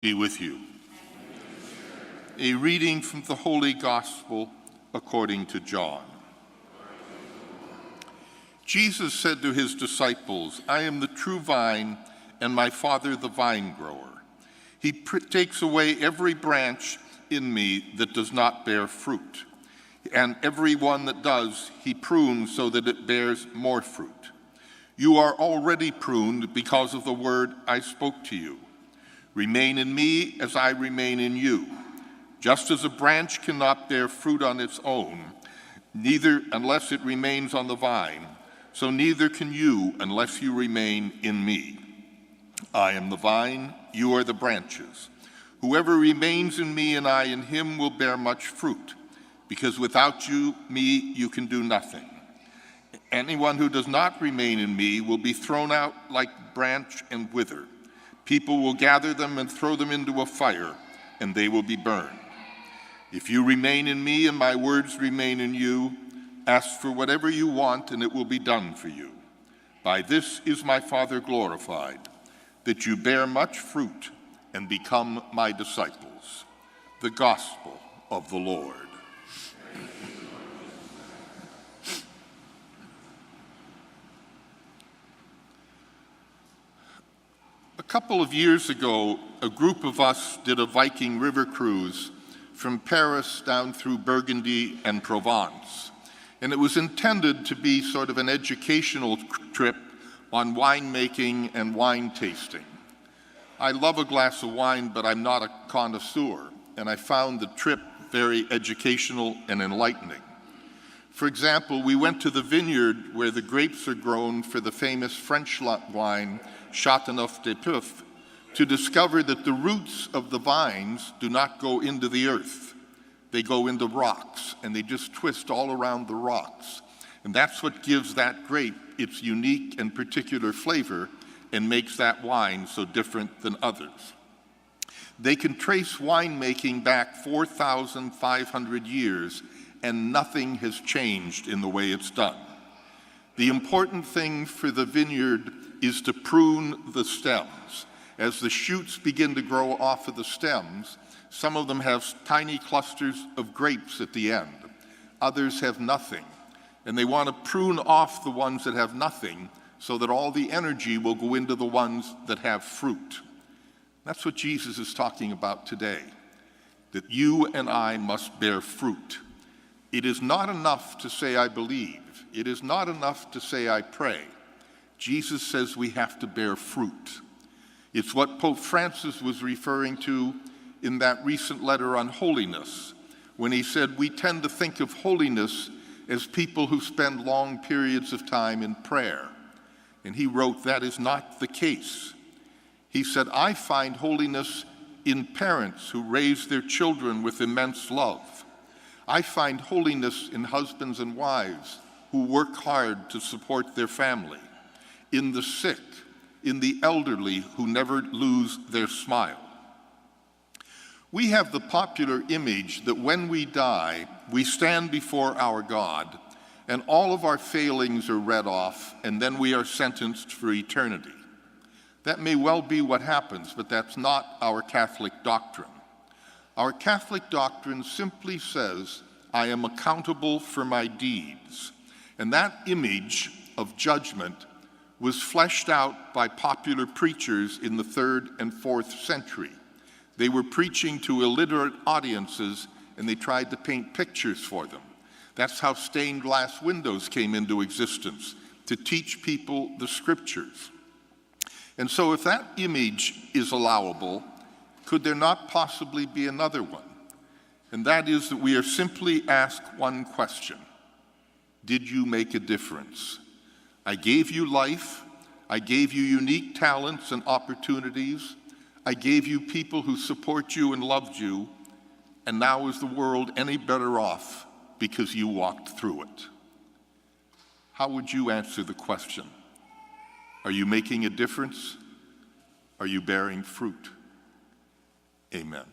Be with you. A reading from the Holy Gospel according to John. Jesus said to his disciples, "I am the true vine, and my Father the vine grower. He takes away every branch in me that does not bear fruit, and every one that does, he prunes so that it bears more fruit. You are already pruned because of the word I spoke to you. Remain in me as I remain in you. Just as a branch cannot bear fruit on its own, neither unless it remains on the vine, so neither can you unless you remain in me. I am the vine, you are the branches. Whoever remains in me and I in him will bear much fruit, because without me you can do nothing. Anyone who does not remain in me will be thrown out like branch and wither. People will gather them and throw them into a fire, and they will be burned. If you remain in me and my words remain in you, ask for whatever you want, and it will be done for you. By this is my Father glorified, that you bear much fruit and become my disciples." The Gospel of the Lord. A couple of years ago, a group of us did a Viking river cruise from Paris down through Burgundy and Provence. And it was intended to be sort of an educational trip on winemaking and wine tasting. I love a glass of wine, but I'm not a connoisseur, and I found the trip very educational and enlightening. For example, we went to the vineyard where the grapes are grown for the famous French wine Châteauneuf-du-Pape, to discover that the roots of the vines do not go into the earth. They go into rocks, and they just twist all around the rocks. And that's what gives that grape its unique and particular flavor and makes that wine so different than others. They can trace winemaking back 4,500 years, and nothing has changed in the way it's done. The important thing for the vineyard is to prune the stems. As the shoots begin to grow off of the stems, some of them have tiny clusters of grapes at the end. Others have nothing. And they want to prune off the ones that have nothing so that all the energy will go into the ones that have fruit. That's what Jesus is talking about today, that you and I must bear fruit. It is not enough to say, "I believe." It is not enough to say, "I pray." Jesus says we have to bear fruit. It's what Pope Francis was referring to in that recent letter on holiness, when he said we tend to think of holiness as people who spend long periods of time in prayer. And he wrote that is not the case. He said, "I find holiness in parents who raise their children with immense love. I find holiness in husbands and wives who work hard to support their family, in the sick, in the elderly who never lose their smile." We have the popular image that when we die, we stand before our God, and all of our failings are read off, and then we are sentenced for eternity. That may well be what happens, but that's not our Catholic doctrine. Our Catholic doctrine simply says, "I am accountable for my deeds." And that image of judgment was fleshed out by popular preachers in the 3rd and 4th century. They were preaching to illiterate audiences, and they tried to paint pictures for them. That's how stained glass windows came into existence, to teach people the scriptures. And so if that image is allowable, could there not possibly be another one? And that is that we are simply asked one question: did you make a difference? I gave you life. I gave you unique talents and opportunities. I gave you people who support you and loved you. And now is the world any better off because you walked through it? How would you answer the question? Are you making a difference? Are you bearing fruit? Amen.